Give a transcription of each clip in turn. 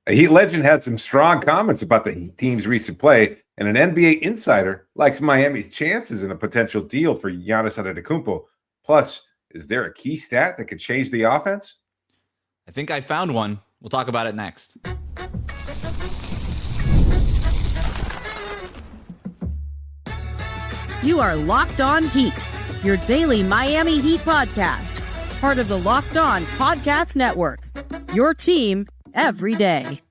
A Heat legend had some strong comments about the team's recent play, and an NBA insider likes Miami's chances in a potential deal for Giannis Antetokounmpo. Plus, is there a key stat that could change the offense? I think I found one. We'll talk about it next. You are Locked On Heat, your daily Miami Heat podcast, part of the Locked On Podcast Network, your team every day.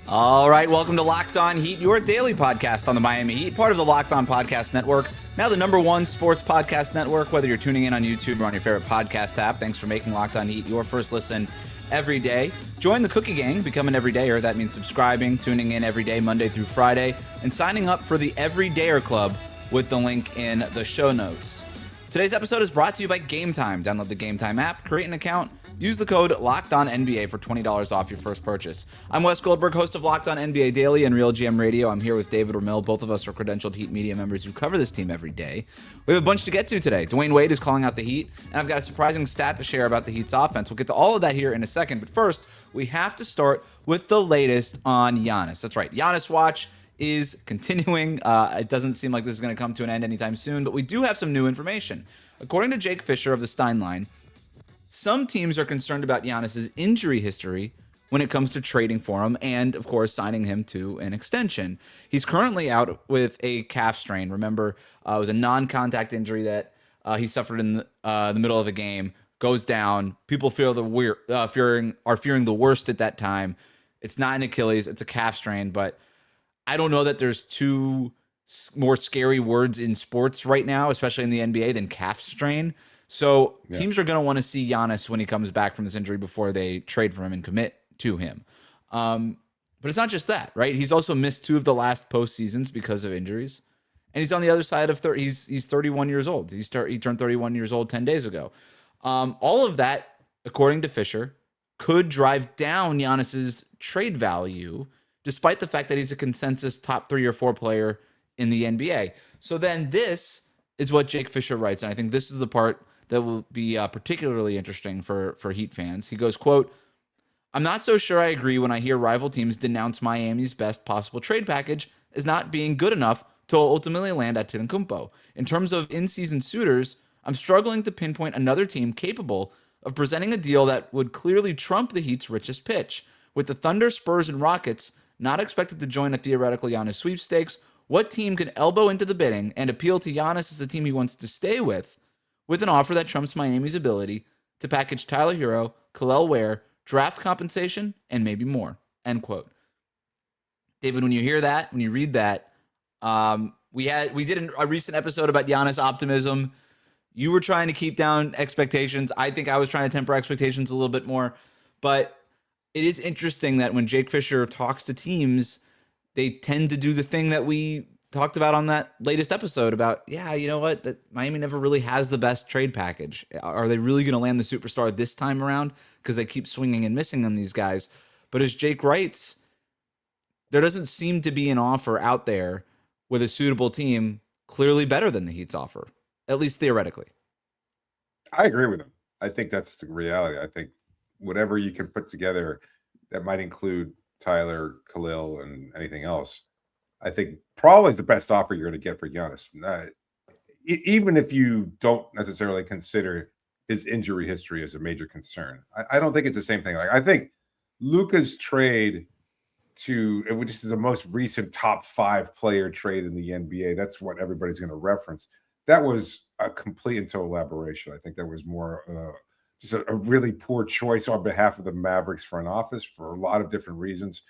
All right, welcome to Locked On Heat, your daily podcast on the Miami Heat, part of the Locked On Podcast Network, now the #1 sports podcast network, whether you're tuning in on YouTube or on your favorite podcast app. Thanks for making Locked On Heat your first listen every day. Join the Cookie Gang, become an everydayer. That means subscribing, tuning in every day, Monday through Friday, and signing up for the Everydayer Club with the link in the show notes. Today's episode is brought to you by Game Time. Download the Game Time app, create an account, use the code LOCKEDONNBA for $20 off your first purchase. I'm Wes Goldberg, host of Locked On NBA Daily and Real GM Radio. I'm here with David Ramil. Both of us are credentialed Heat media members who cover this team every day. We have a bunch to get to today. Dwyane Wade is calling out the Heat, and I've got a surprising stat to share about the Heat's offense. We'll get to all of that here in a second, but first, we have to start with the latest on Giannis. That's right, Giannis Watch is continuing. It doesn't seem like this is going to come to an end anytime soon, but we do have some new information. According to Jake Fisher of the Stein Line, some teams are concerned about Giannis's injury history when it comes to trading for him and, of course, signing him to an extension. He's currently out with a calf strain. Remember, it was a non-contact injury that he suffered in the middle of a game, goes down. People fearing the worst at that time. It's not an Achilles, it's a calf strain, but I don't know that there's two more scary words in sports right now, especially in the NBA, than calf strain. So teams are going to want to see Giannis when he comes back from this injury before they trade for him and commit to him. But it's not just that, right? He's also missed 2 of the last postseasons because of injuries. And he's on the other side of 30. He's 31 years old. He turned 31 years old 10 days ago. All of that, according to Fisher, could drive down Giannis's trade value, despite the fact that he's a consensus top 3 or 4 player in the NBA. So then this is what Jake Fisher writes, and I think this is the part that will be particularly interesting for Heat fans. He goes, quote, "I'm not so sure I agree when I hear rival teams denounce Miami's best possible trade package as not being good enough to ultimately land at Antetokounmpo. In terms of in-season suitors, I'm struggling to pinpoint another team capable of presenting a deal that would clearly trump the Heat's richest pitch. With the Thunder, Spurs, and Rockets not expected to join a theoretical Giannis sweepstakes, what team can elbow into the bidding and appeal to Giannis as a team he wants to stay with an offer that trumps Miami's ability to package Tyler Herro, Kel'el Ware, draft compensation, and maybe more," end quote. David, when you hear that, when you read that, we did a recent episode about Giannis optimism. You were trying to keep down expectations. I think I was trying to temper expectations a little bit more. But it is interesting that when Jake Fisher talks to teams, they tend to do the thing that we talked about on that latest episode about, you know what, that Miami never really has the best trade package. Are they really going to land the superstar this time around? Because they keep swinging and missing on these guys. But as Jake writes, there doesn't seem to be an offer out there with a suitable team clearly better than the Heat's offer, at least theoretically. I agree with him. I think that's the reality. I think whatever you can put together that might include Tyler, Kel'el, and anything else, I think probably is the best offer you're going to get for Giannis. Even if you don't necessarily consider his injury history as a major concern, I don't think it's the same thing. Like, I think Luka's trade which is the most recent top 5 player trade in the NBA. That's what everybody's going to reference. That was a complete and total aberration. I think that was more just a really poor choice on behalf of the Mavericks front office for a lot of different reasons.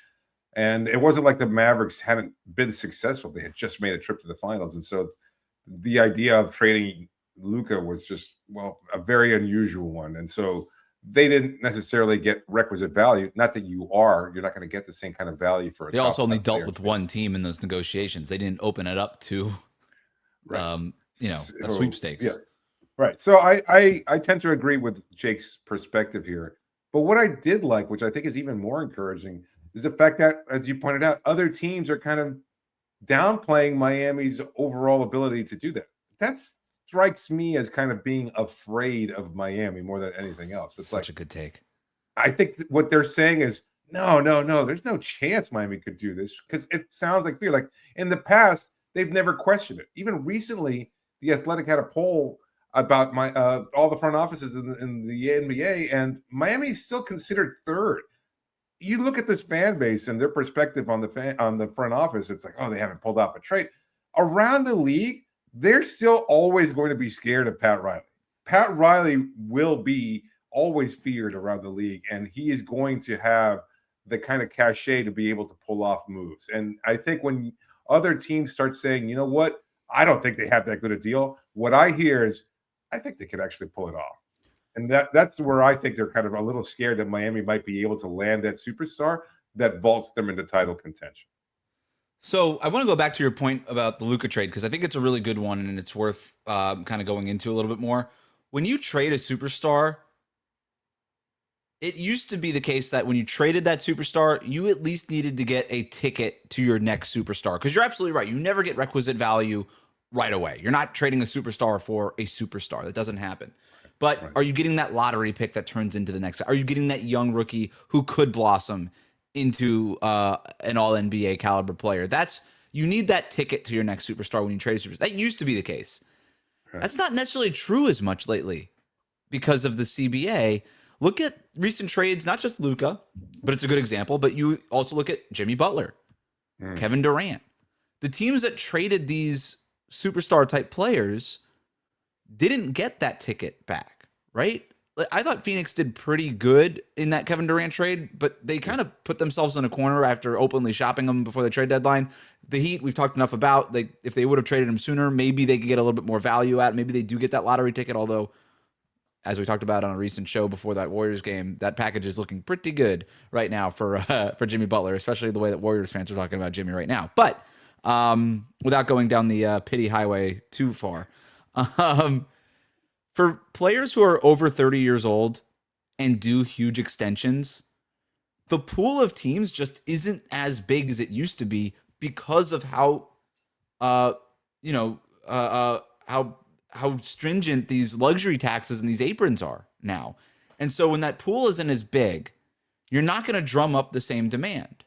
And it wasn't like the Mavericks hadn't been successful. They had just made a trip to the finals. And so the idea of trading Luka was just, a very unusual one. And so they didn't necessarily get requisite value. Not that you're not going to get the same kind of value for a They also only dealt with one team in those negotiations. They didn't open it up to, a sweepstakes. Yeah. Right. So I tend to agree with Jake's perspective here. But what I did like, which I think is even more encouraging, is the fact that, as you pointed out, other teams are kind of downplaying Miami's overall ability to do that. That strikes me as kind of being afraid of Miami more than anything else. It's such a good take. I think what they're saying is, No. There's no chance Miami could do this because it sounds like fear. Like in the past, they've never questioned it. Even recently, the Athletic had a poll about all the front offices in the NBA, and Miami is still considered third. You look at this fan base and their perspective on the front office. It's like, oh, they haven't pulled off a trade. Around the league, they're still always going to be scared of Pat Riley. Pat Riley will be always feared around the league, and he is going to have the kind of cachet to be able to pull off moves. And I think when other teams start saying, you know what, I don't think they have that good a deal, what I hear is, I think they could actually pull it off. And that's where I think they're kind of a little scared that Miami might be able to land that superstar that vaults them into title contention. So I want to go back to your point about the Luka trade because I think it's a really good one and it's worth kind of going into a little bit more. When you trade a superstar, it used to be the case that when you traded that superstar, you at least needed to get a ticket to your next superstar. Because you're absolutely right. You never get requisite value right away. You're not trading a superstar for a superstar. That doesn't happen. But Right. Are you getting that lottery pick that turns into the next? Are you getting that young rookie who could blossom into an all NBA caliber player? You need that ticket to your next superstar when you trade a superstar. That used to be the case. Right. That's not necessarily true as much lately because of the CBA. Look at recent trades, not just Luka, but it's a good example. But you also look at Jimmy Butler, Kevin Durant. The teams that traded these superstar type players didn't get that ticket back, right? I thought Phoenix did pretty good in that Kevin Durant trade, but they kind of put themselves in a corner after openly shopping him before the trade deadline. The Heat, we've talked enough about. If they would have traded him sooner, maybe they could get a little bit more value out. Maybe they do get that lottery ticket, although, as we talked about on a recent show before that Warriors game, that package is looking pretty good right now for Jimmy Butler, especially the way that Warriors fans are talking about Jimmy right now. But without going down the pity highway too far, for players who are over 30 years old and do huge extensions, the pool of teams just isn't as big as it used to be because of how stringent these luxury taxes and these aprons are now. And so when that pool isn't as big, you're not going to drum up the same demand.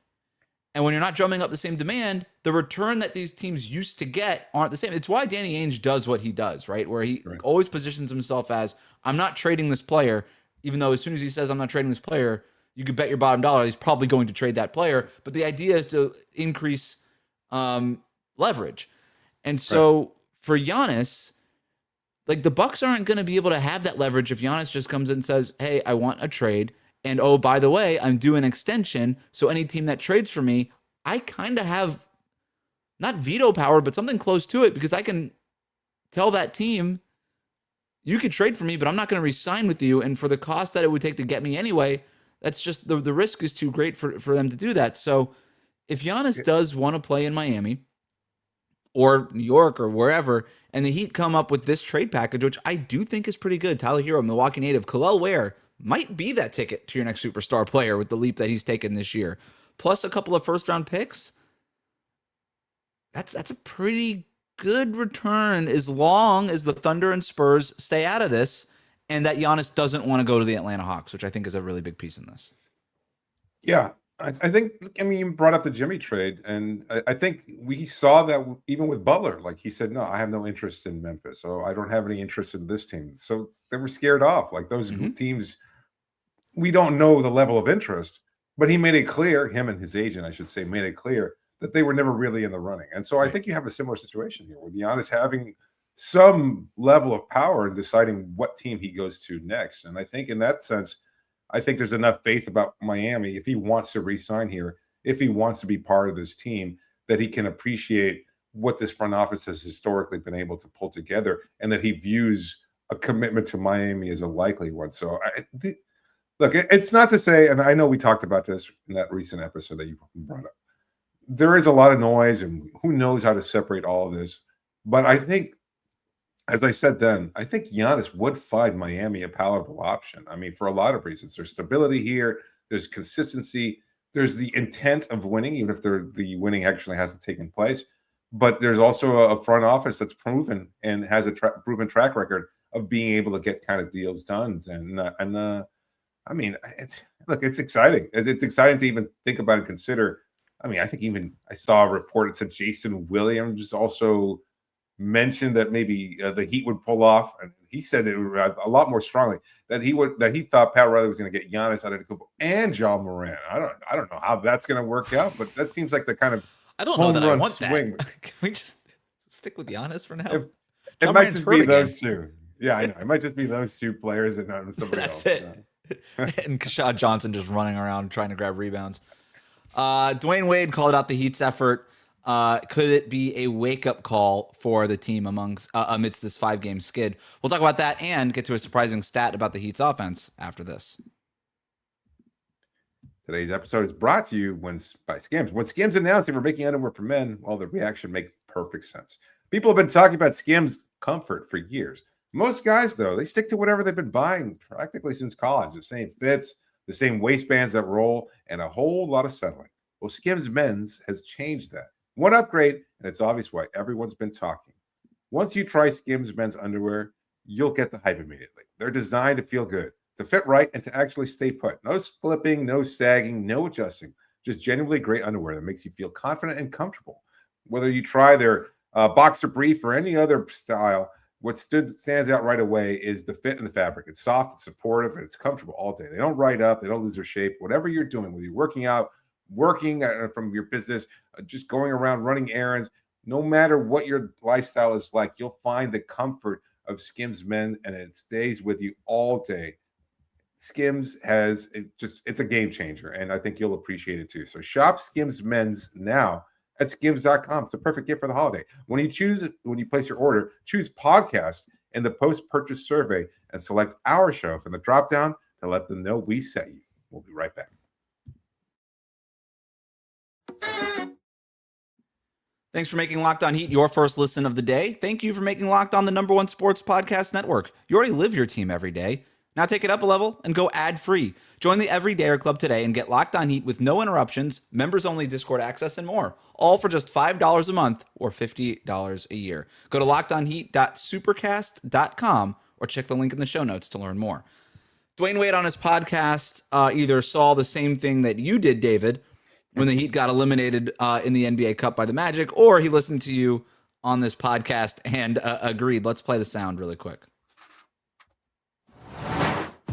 And when you're not drumming up the same demand, the return that these teams used to get aren't the same. It's why Danny Ainge does what he does, right? Where he always positions himself as, I'm not trading this player, even though as soon as he says I'm not trading this player, you could bet your bottom dollar he's probably going to trade that player. But the idea is to increase leverage. And so for Giannis, like the Bucks aren't going to be able to have that leverage if Giannis just comes in and says, hey, I want a trade. And oh, by the way, I'm doing an extension. So any team that trades for me, I kind of have not veto power, but something close to it because I can tell that team, you could trade for me, but I'm not going to re-sign with you. And for the cost that it would take to get me anyway, that's just the risk is too great for them to do that. So if Giannis does want to play in Miami or New York or wherever, and the Heat come up with this trade package, which I do think is pretty good. Tyler Herro, Milwaukee native, Kel'el Ware might be that ticket to your next superstar player with the leap that he's taken this year. Plus a couple of first-round picks. That's a pretty good return as long as the Thunder and Spurs stay out of this and that Giannis doesn't want to go to the Atlanta Hawks, which I think is a really big piece in this. Yeah, I think, I mean, you brought up the Jimmy trade, and I think we saw that even with Butler. Like he said, no, I have no interest in Memphis. So I don't have any interest in this team. So they were scared off. Like those teams, we don't know the level of interest, but he made it clear, him and his agent, I should say, made it clear that they were never really in the running. And so I think you have a similar situation here with Giannis having some level of power in deciding what team he goes to next. And I think in that sense, I think there's enough faith about Miami if he wants to re-sign here, if he wants to be part of this team, that he can appreciate what this front office has historically been able to pull together and that he views a commitment to Miami as a likely one. So look, it's not to say, and I know we talked about this in that recent episode that you brought up, there is a lot of noise and who knows how to separate all of this. But I think, as I said then, I think Giannis would find Miami a palatable option. I mean, for a lot of reasons. There's stability here. There's consistency. There's the intent of winning, even if the winning actually hasn't taken place. But there's also a front office that's proven and has a proven track record of being able to get kind of deals done. And I mean, it's exciting. It's exciting to even think about and consider. I mean, I think even I saw a report that said Jason Williams also mentioned that maybe the Heat would pull off, and he said it a lot more strongly that he thought Pat Riley was going to get Giannis Antetokounmpo and John Moran. I don't know how that's going to work out, but that seems like the kind of I don't know that I want swing. that. Can we just stick with Giannis for now? It might just be those two. Yeah, I know. It might just be those two players and not somebody else. That's it. And Kashad Johnson just running around trying to grab rebounds. Dwyane Wade called out the Heat's effort. Could it be a wake-up call for the team amidst this 5-game skid? We'll talk about that and get to a surprising stat about the Heat's offense after this. Today's episode is brought to you by Skims. When Skims announced they were making underwear for men, well, the reaction made perfect sense. People have been talking about Skims comfort for years. Most guys, though, they stick to whatever they've been buying practically since college. The same fits, the same waistbands that roll, and a whole lot of settling. Well, Skims Men's has changed that. One upgrade, and it's obvious why everyone's been talking. Once you try Skims Men's underwear, you'll get the hype immediately. They're designed to feel good, to fit right, and to actually stay put. No slipping, no sagging, no adjusting. Just genuinely great underwear that makes you feel confident and comfortable. Whether you try their boxer brief or any other style, what stands out right away is the fit and the fabric. It's soft, it's supportive, and it's comfortable all day. They don't ride up, they don't lose their shape. Whatever you're doing, whether you're working out, working from your business, just going around running errands, no matter what your lifestyle is like, you'll find the comfort of Skims Men, and it stays with you all day. Skims it's a game changer, and I think you'll appreciate it too. So shop Skims Men's now at skims.com. It's a perfect gift for the holiday. When you place your order, choose podcast in the post-purchase survey and select our show from the drop-down to let them know we sent you. We'll be right back. Thanks for making Locked On Heat your first listen of the day. Thank you for making Locked On the #1 sports podcast network. You already live your team every day. Now take it up a level and go ad-free. Join the Everydayer Club today and get Locked On Heat with no interruptions, members-only Discord access, and more. All for just $5 a month or $50 a year. Go to lockedonheat.supercast.com or check the link in the show notes to learn more. Dwyane Wade on his podcast either saw the same thing that you did, David, when the Heat got eliminated in the NBA Cup by the Magic, or he listened to you on this podcast and agreed. Let's play the sound really quick.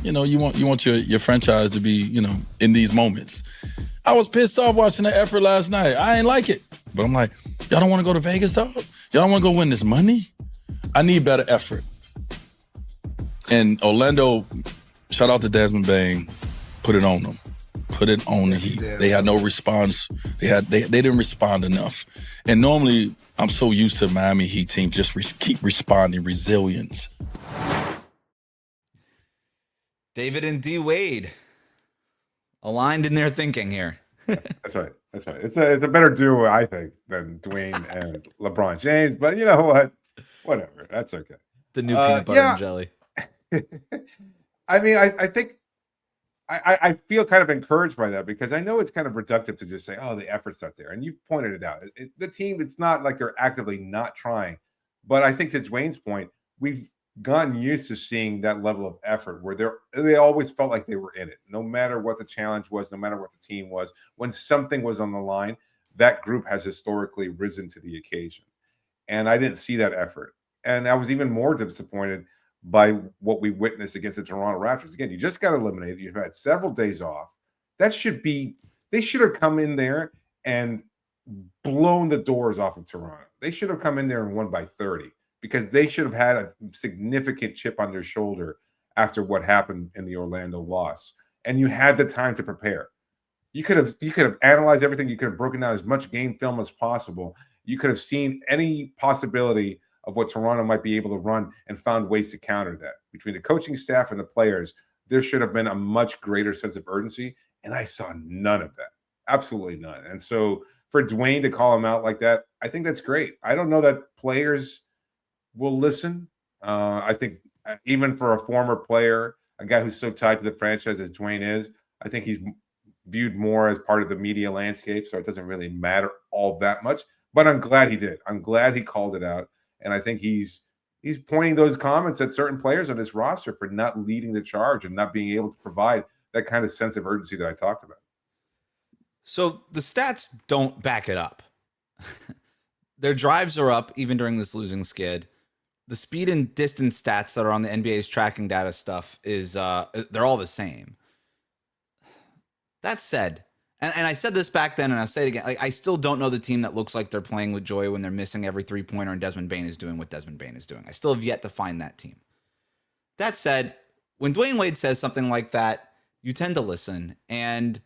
You know, you want your franchise to be, you know, in these moments. I was pissed off watching the effort last night. I ain't like it. But I'm like, y'all don't want to go to Vegas, dog? Y'all don't want to go win this money? I need better effort. And Orlando, shout out to Desmond Bain, put it on them. Put it on the Heat. They had no response. They didn't respond enough. And normally, I'm so used to Miami Heat team just keep responding, resilience. David and D. Wade aligned in their thinking here. That's right. It's a better duo, I think, than Dwyane and LeBron James. But you know what? Whatever. That's okay. The new peanut butter and jelly. I mean, I think I feel kind of encouraged by that, because I know it's kind of reductive to just say, oh, the effort's not there. And you've pointed it out. The team, it's not like they're actively not trying. But I think to Dwayne's point, we've gotten used to seeing that level of effort where they always felt like they were in it. No matter what the challenge was, no matter what the team was, when something was on the line, that group has historically risen to the occasion. And I didn't see that effort. And I was even more disappointed by what we witnessed against the Toronto Raptors. Again, you just got eliminated. You've had several days off. They should have come in there and blown the doors off of Toronto. They should have come in there and won by 30, because they should have had a significant chip on their shoulder after what happened in the Orlando loss. And you had the time to prepare. You could have analyzed everything. You could have broken down as much game film as possible. You could have seen any possibility of what Toronto might be able to run and found ways to counter that. Between the coaching staff and the players, there should have been a much greater sense of urgency, and I saw none of that. Absolutely none. And so for Dwyane to call him out like that, I think that's great. I don't know that players will listen. I think even for a former player, a guy who's so tied to the franchise as Dwyane is, I think he's viewed more as part of the media landscape, so it doesn't really matter all that much. But I'm glad he did. I'm glad he called it out. And I think he's pointing those comments at certain players on his roster for not leading the charge and not being able to provide that kind of sense of urgency that I talked about. So the stats don't back it up. Their drives are up even during this losing skid. The speed and distance stats that are on the NBA's tracking data stuff is they're all the same. That said, and I said this back then, and I'll say it again. Like, I still don't know the team that looks like they're playing with joy when they're missing every 3-pointer and Desmond Bane is doing what Desmond Bane is doing. I still have yet to find that team. That said, when Dwyane Wade says something like that, you tend to listen. And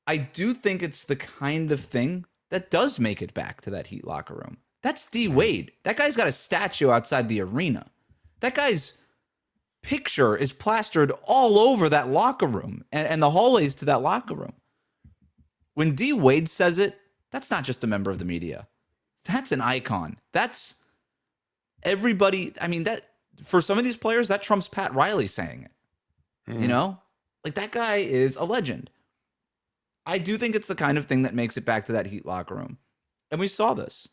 I do think it's the kind of thing that does make it back to that Heat locker room. That's D Wade. That guy's got a statue outside the arena. That guy's picture is plastered all over that locker room and the hallways to that locker room. When D Wade says it, that's not just a member of the media. That's an icon. That's everybody. I mean, that for some of these players, that trumps Pat Riley saying it. You know, like, that guy is a legend. I do think it's the kind of thing that makes it back to that Heat locker room. And we saw this.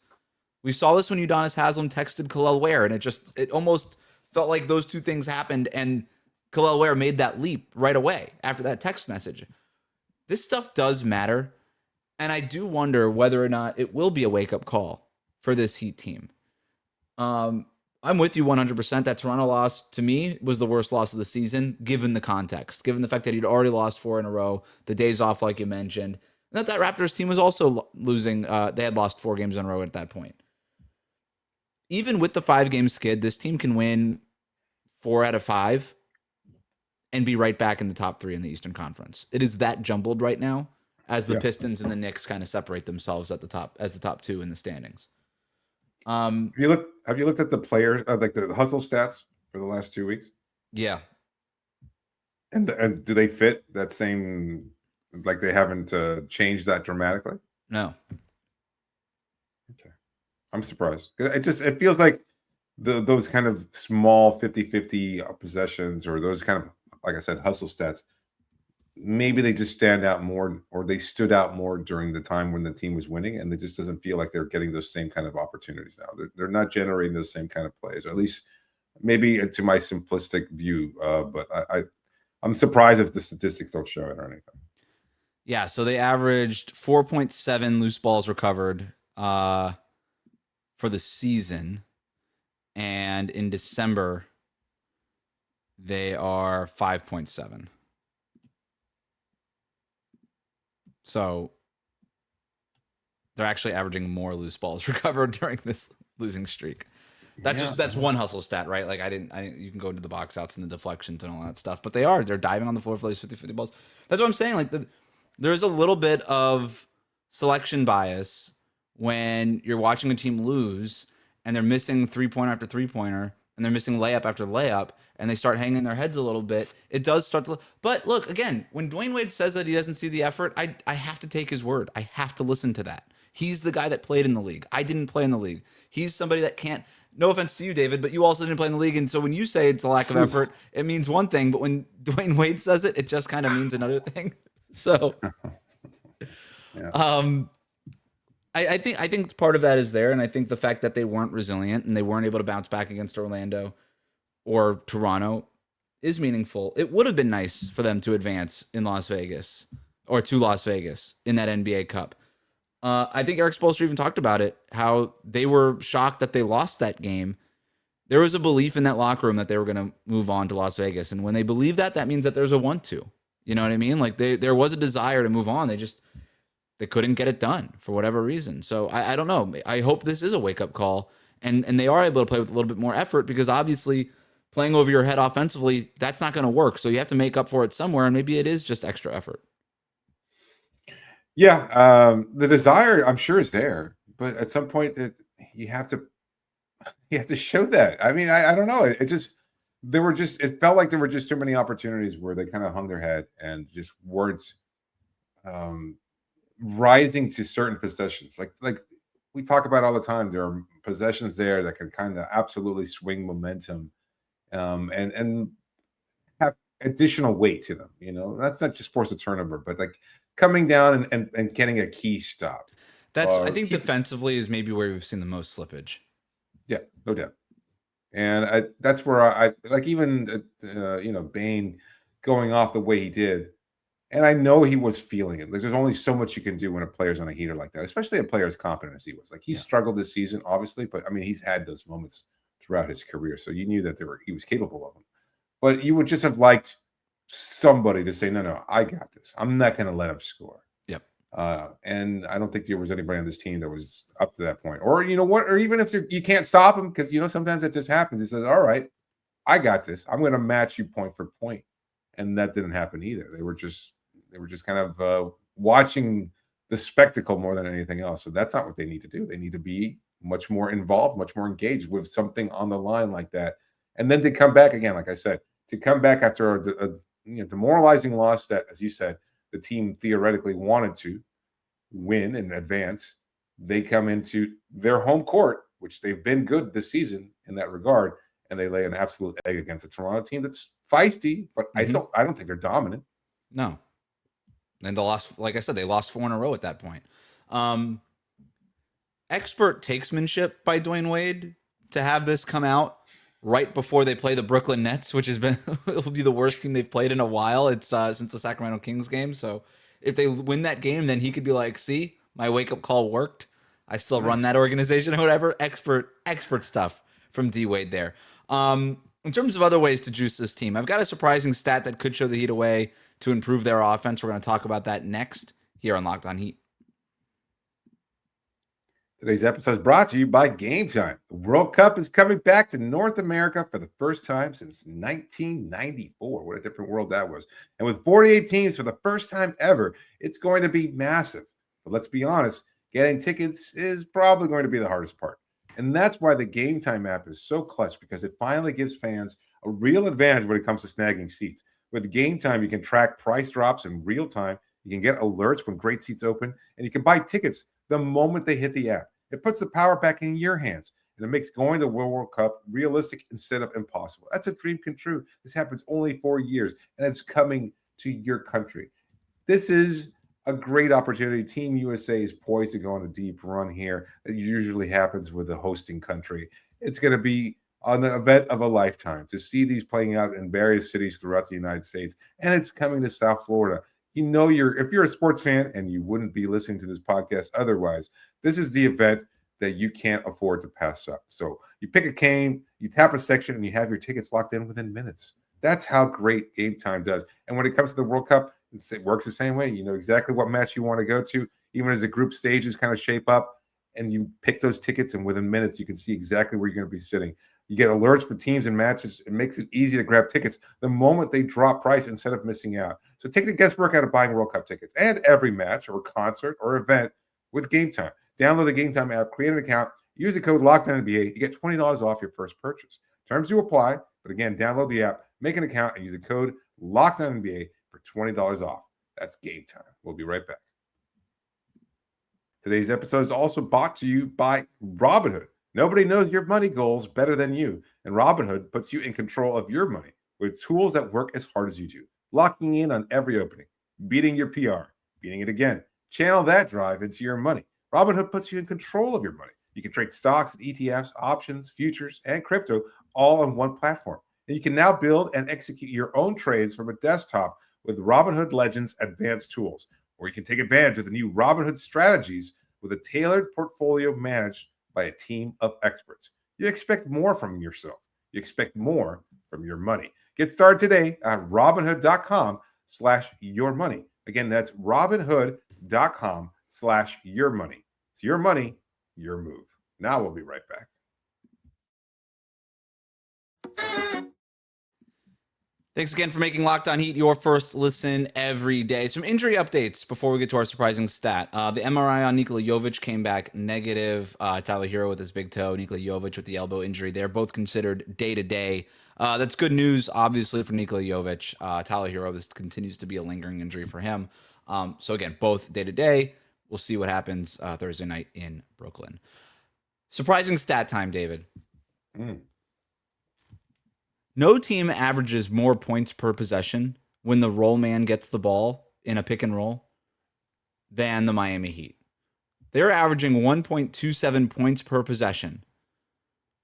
We saw this when Udonis Haslem texted Kel'el Ware, and it almost felt like those two things happened, and Kel'el Ware made that leap right away after that text message. This stuff does matter, and I do wonder whether or not it will be a wake-up call for this Heat team. I'm with you 100%. That Toronto loss, to me, was the worst loss of the season, given the context, given the fact that he'd already lost 4 in a row, the days off, like you mentioned, and that Raptors team was also losing. They had lost 4 games in a row at that point. Even with the 5-game skid, this team can win 4 out of 5 and be right back in the top 3 in the Eastern Conference. It is that jumbled right now, as the Pistons and the Knicks kind of separate themselves at the top as the top 2 in the standings. Have you looked at the players, like the hustle stats for the last 2 weeks? Yeah. And do they fit that same? Like, they haven't changed that dramatically? No. Okay. I'm surprised. It feels like those kind of small 50-50 possessions, or those kind of, like I said, hustle stats, maybe they just stand out more, or they stood out more during the time when the team was winning, and it just doesn't feel like they're getting those same kind of opportunities now. They're not generating the same kind of plays, or at least maybe to my simplistic view. But I'm surprised if the statistics don't show it or anything. Yeah, so they averaged 4.7 loose balls recovered for the season, and in December they are 5.7. So they're actually averaging more loose balls recovered during this losing streak. That's one hustle stat, right? Like, you can go into the box outs and the deflections and all that stuff, but they're diving on the floor for these 50-50 balls. That's what I'm saying. Like, there's a little bit of selection bias when you're watching a team lose and they're missing 3-pointer after 3-pointer, and they're missing layup after layup, and they start hanging their heads a little bit. It does start to. But look, again, when Dwyane Wade says that he doesn't see the effort, I have to take his word. I have to listen to that. He's the guy that played in the league. I didn't play in the league. He's somebody that can't. No offense to you, David, but you also didn't play in the league. And so when you say it's a lack of effort, it means one thing. But when Dwyane Wade says it, it just kind of means another thing. So, I think part of that is there, and I think the fact that they weren't resilient and they weren't able to bounce back against Orlando or Toronto is meaningful. It would have been nice for them to advance in Las Vegas, or to Las Vegas in that NBA Cup. I think Eric Spoelstra even talked about it, how they were shocked that they lost that game. There was a belief in that locker room that they were going to move on to Las Vegas, and when they believe that, that means that there's a 1-2. You know what I mean? Like, there was a desire to move on. They couldn't get it done for whatever reason. So I don't know. I hope this is a wake-up call, and they are able to play with a little bit more effort, because obviously playing over your head offensively, that's not going to work. So you have to make up for it somewhere, and maybe it is just extra effort. Yeah, the desire, I'm sure, is there, but at some point you have to show that. I mean, I don't know. It felt like there were just too many opportunities where they kind of hung their head and just weren't rising to certain possessions. Like we talk about all the time, there are possessions there that can kind of absolutely swing momentum, and have additional weight to them. You know, that's not just force a turnover, but like coming down and getting a key stop. I think defensively is maybe where we've seen the most slippage. Yeah, no doubt. And that's where I like, even Bane going off the way he did. And I know he was feeling it. Like, there's only so much you can do when a player's on a heater like that, especially a player as confident as he was. Like, he struggled this season, obviously, but I mean, he's had those moments throughout his career. So you knew that he was capable of them. But you would just have liked somebody to say, no, I got this. I'm not going to let him score. Yep. And I don't think there was anybody on this team that was up to that point. Or, you know what? Or even if you can't stop him, because, you know, sometimes it just happens. He says, all right, I got this. I'm going to match you point for point. And that didn't happen either. They were just kind of watching the spectacle more than anything else. So that's not what they need to do. They need to be much more involved, much more engaged with something on the line like that. And then to come back again, like I said, to come back after a demoralizing loss that, as you said, the team theoretically wanted to win and advance. They come into their home court, which they've been good this season in that regard, and they lay an absolute egg against a Toronto team that's feisty, but I don't think they're dominant. No. And they lost, like I said, they lost 4 in a row at that point. Expert takesmanship by Dwyane Wade to have this come out right before they play the Brooklyn Nets, which has been it'll be the worst team they've played in a while. It's since the Sacramento Kings game. So if they win that game, then he could be like, see, my wake-up call worked. I still run that organization or whatever. Expert stuff from D Wade there. In terms of other ways to juice this team, I've got a surprising stat that could show the Heat a way to improve their offense. We're going to talk about that next here on Locked On Heat. Today's episode is brought to you by Game Time. The World Cup is coming back to North America for the first time since 1994. What a different world that was. And with 48 teams for the first time ever, it's going to be massive. But let's be honest, getting tickets is probably going to be the hardest part. And that's why the Game Time app is so clutch, because it finally gives fans a real advantage when it comes to snagging seats. With Game Time, you can track price drops in real time. You can get alerts when great seats open, and you can buy tickets the moment they hit the app. It puts the power back in your hands, and it makes going to World Cup realistic instead of impossible. That's a dream come true. This happens only 4 years, and it's coming to your country. This is a great opportunity. Team USA is poised to go on a deep run here. It usually happens with the hosting country. It's going to be an event of a lifetime to see these playing out in various cities throughout the United States, and it's coming to South Florida. You know, if you're a sports fan, and you wouldn't be listening to this podcast otherwise, this is the event that you can't afford to pass up. So you pick a game, you tap a section, and you have your tickets locked in within minutes. That's how great Game Time does. And when it comes to the World Cup, it works the same way. You know exactly what match you want to go to, even as the group stages kind of shape up, and you pick those tickets, and within minutes, you can see exactly where you're going to be sitting. You get alerts for teams and matches. It makes it easy to grab tickets the moment they drop price instead of missing out. So take the guesswork out of buying World Cup tickets and every match or concert or event with Game Time. Download the Game Time app, create an account, use the code LOCKEDONNBA. You get $20 off your first purchase. Terms do apply, but again, download the app, make an account, and use the code LOCKEDONNBA for $20 off. That's Game Time. We'll be right back. Today's episode is also brought to you by Robinhood. Nobody knows your money goals better than you, and Robinhood puts you in control of your money with tools that work as hard as you do, locking in on every opening, beating your PR, beating it again. Channel that drive into your money. Robinhood puts you in control of your money. You can trade stocks and ETFs, options, futures, and crypto all on one platform. And you can now build and execute your own trades from a desktop with Robinhood Legends advanced tools, or you can take advantage of the new Robinhood strategies with a tailored portfolio managed by a team of experts. You expect more from yourself. You expect more from your money. Get started today at Robinhood.com/yourmoney. Again, that's Robinhood.com/yourmoney. It's your money, your move. Now we'll be right back. Thanks again for making Locked On Heat your first listen every day. Some injury updates before we get to our surprising stat. The MRI on Nikola Jović came back negative. Tyler Herro with his big toe, Nikola Jović with the elbow injury. They're both considered day-to-day. That's good news, obviously, for Nikola Jović. Tyler Herro, this continues to be a lingering injury for him. So again, both day-to-day. We'll see what happens Thursday night in Brooklyn. Surprising stat time, David. No team averages more points per possession when the roll man gets the ball in a pick and roll than the Miami Heat. They're averaging 1.27 points per possession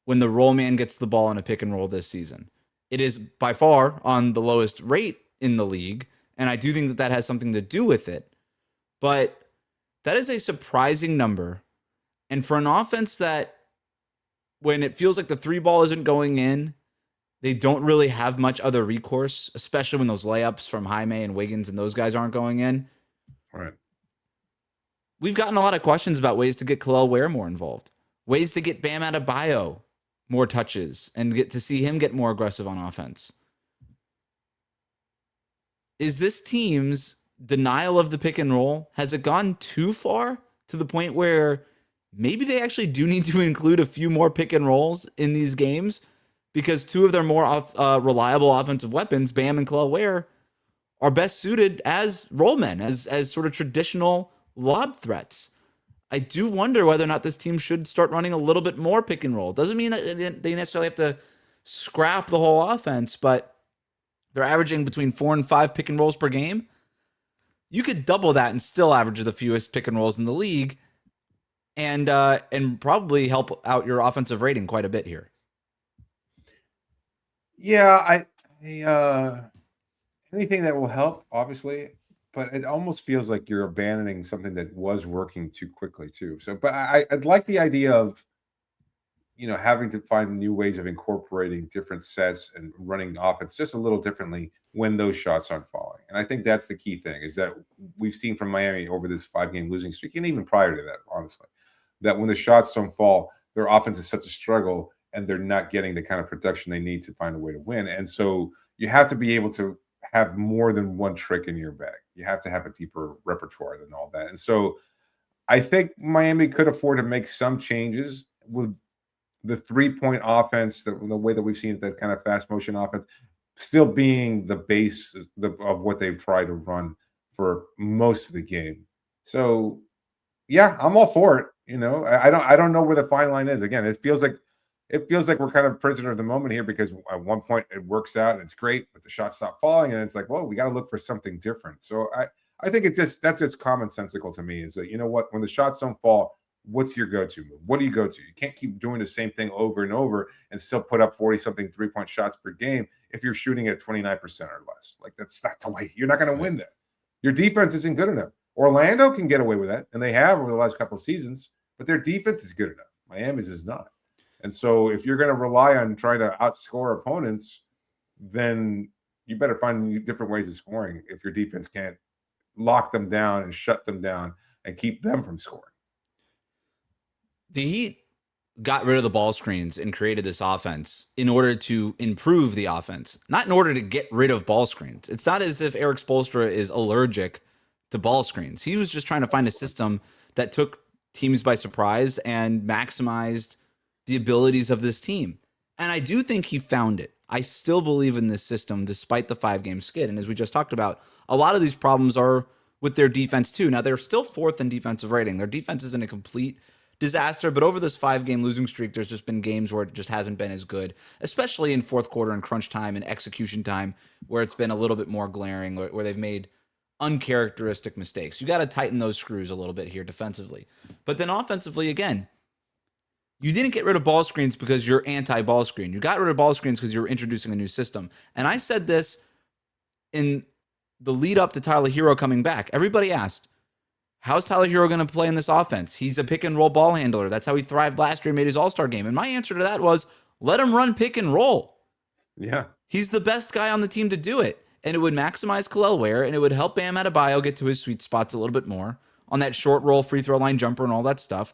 when the roll man gets the ball in a pick and roll this season. It is by far on the lowest rate in the league, And I do think that that has something to do with it. But that is a surprising number. And for an offense that, when it feels like the three ball isn't going in, they don't really have much other recourse, especially when those layups from Jaime and Wiggins and those guys aren't going in. Right. We've gotten a lot of questions about ways to get Kel'el Ware more involved, ways to get Bam Adebayo more touches and get to see him get more aggressive on offense. Is this team's denial of the pick and roll, has it gone too far to the point where maybe they actually do need to include a few more pick and rolls in these games? Because two of their more reliable offensive weapons, Bam and Kel'el Ware, are best suited as roll men, as sort of traditional lob threats. I do wonder whether or not this team should start running a little bit more pick and roll. Doesn't mean that they necessarily have to scrap the whole offense, but they're averaging between 4 and 5 pick and rolls per game. You could double that and still average the fewest pick and rolls in the league, and probably help out your offensive rating quite a bit here. Yeah, anything that will help, obviously, but it almost feels like you're abandoning something that was working too quickly too. So, but I'd like the idea of, having to find new ways of incorporating different sets and running offense just a little differently when those shots aren't falling. And I think that's the key thing, is that we've seen from Miami over this 5-game losing streak, and even prior to that, honestly, that when the shots don't fall, their offense is such a struggle and they're not getting the kind of production they need to find a way to win. And so you have to be able to have more than one trick in your bag. You have to have a deeper repertoire than all that. And so I think Miami could afford to make some changes with the 3-point offense, the way that we've seen that kind of fast motion offense still being the base of what they've tried to run for most of the game. So yeah, I'm all for it. I don't know where the fine line is. Again, it feels like we're kind of prisoner of the moment here, because at one point it works out and it's great, but the shots stop falling, and it's like, well, we got to look for something different. So I think that's just commonsensical to me, is that, when the shots don't fall, what's your go-to move? What do you go to? You can't keep doing the same thing over and over and still put up 40-something 3-point shots per game if you're shooting at 29% or less. Like, that's not the way. You're not going to win that. Your defense isn't good enough. Orlando can get away with that, and they have over the last couple of seasons, but their defense is good enough. Miami's is not. And so if you're going to rely on trying to outscore opponents, then you better find different ways of scoring if your defense can't lock them down and shut them down and keep them from scoring. The Heat got rid of the ball screens and created this offense in order to improve the offense, not in order to get rid of ball screens. It's not as if Eric Spoelstra is allergic to ball screens. He was just trying to find a system that took teams by surprise and maximized the abilities of this team. And I do think he found it. I still believe in this system despite the 5-game skid. And as we just talked about, a lot of these problems are with their defense too. Now, they're still 4th in defensive rating. Their defense isn't a complete disaster, but over this 5-game losing streak, there's just been games where it just hasn't been as good, especially in fourth quarter and crunch time and execution time, where it's been a little bit more glaring, where they've made uncharacteristic mistakes. You got to tighten those screws a little bit here defensively. But then offensively, again, you didn't get rid of ball screens because you're anti-ball screen. You got rid of ball screens because you were introducing a new system. And I said this in the lead up to Tyler Herro coming back. Everybody asked, how's Tyler Herro going to play in this offense? He's a pick and roll ball handler. That's how he thrived last year and made his all-star game. And my answer to that was, let him run pick and roll. Yeah. He's the best guy on the team to do it. And it would maximize Kel'el Ware, and it would help Bam Adebayo get to his sweet spots a little bit more on that short roll, free throw line jumper and all that stuff.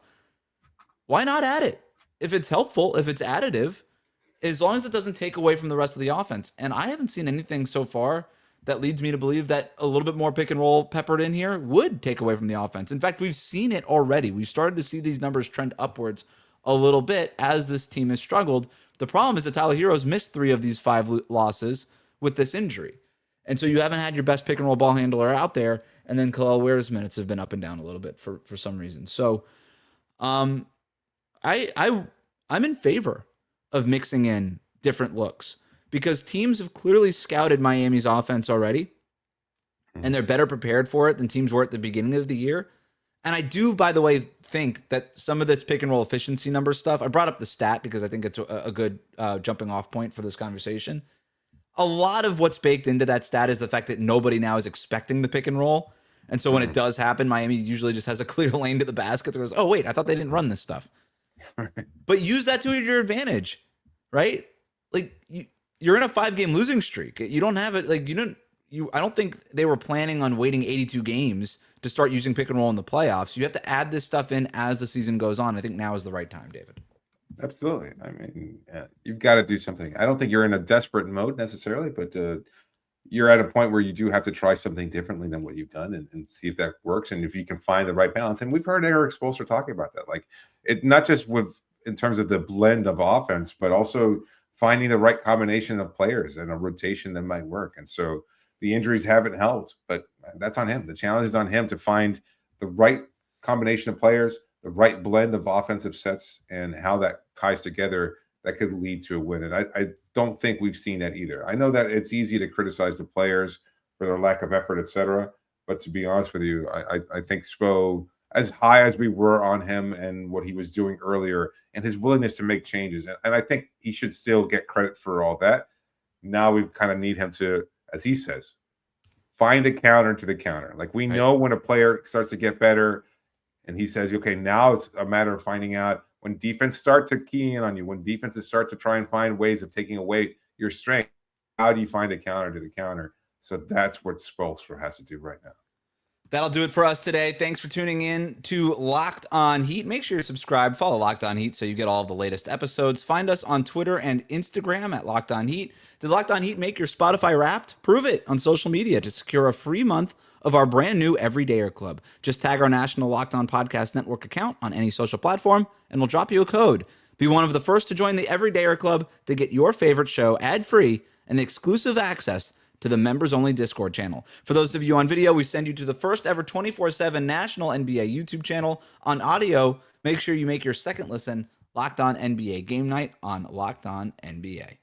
Why not add it? If it's helpful, if it's additive, as long as it doesn't take away from the rest of the offense. And I haven't seen anything so far that leads me to believe that a little bit more pick and roll peppered in here would take away from the offense. In fact, we've seen it already. We've started to see these numbers trend upwards a little bit as this team has struggled. The problem is that Tyler Herro's missed 3 of these 5 losses with this injury. And so you haven't had your best pick and roll ball handler out there. And then Kel'el Ware's minutes have been up and down a little bit for some reason. So I'm in favor of mixing in different looks, because teams have clearly scouted Miami's offense already, and they're better prepared for it than teams were at the beginning of the year. And I do, by the way, think that some of this pick and roll efficiency number stuff, I brought up the stat because I think it's a good jumping off point for this conversation. a lot of what's baked into that stat is the fact that nobody now is expecting the pick and roll. And so when it does happen, Miami usually just has a clear lane to the basket. It goes, oh, wait, I thought they didn't run this stuff. But use that to your advantage, right? Like, you're in a 5-game losing streak. You don't have it. Like, I don't think they were planning on waiting 82 games to start using pick and roll in the playoffs. You have to add this stuff in as the season goes on. I think now is the right time, David. Absolutely. I mean, you've got to do something. I don't think you're in a desperate mode necessarily, but you're at a point where you do have to try something differently than what you've done and see if that works and if you can find the right balance. And we've heard Eric Spoelstra talking about that. Like, it not just in terms of the blend of offense, but also finding the right combination of players and a rotation that might work. And so the injuries haven't helped, but that's on him. The challenge is on him to find the right combination of players, the right blend of offensive sets, and how that ties together that could lead to a win. And I don't think we've seen that either. I know that it's easy to criticize the players for their lack of effort, etc. But to be honest with you, I think Spo, as high as we were on him and what he was doing earlier and his willingness to make changes, and I think he should still get credit for all that. Now we kind of need him to, as he says, find a counter to the counter. Like, we know when a player starts to get better, and he says, okay, now it's a matter of finding out when defense start to key in on you, when defenses start to try and find ways of taking away your strength, how do you find a counter to the counter? So that's what Spoelstra has to do right now. That'll do it for us today. Thanks for tuning in to Locked On Heat. Make sure you subscribe, follow Locked On Heat so you get all of the latest episodes. Find us on Twitter and Instagram at Locked On Heat. Did Locked On Heat make your Spotify Wrapped? Prove it on social media to secure a free month of our brand new Everydayer Club. Just tag our national Locked On Podcast Network account on any social platform, and we'll drop you a code. Be one of the first to join the Everydayer Club to get your favorite show ad-free and exclusive access to the members-only Discord channel. For those of you on video, we send you to the first ever 24/7 national NBA YouTube channel. On audio, make sure you make your second listen Locked On NBA Game Night on Locked On NBA.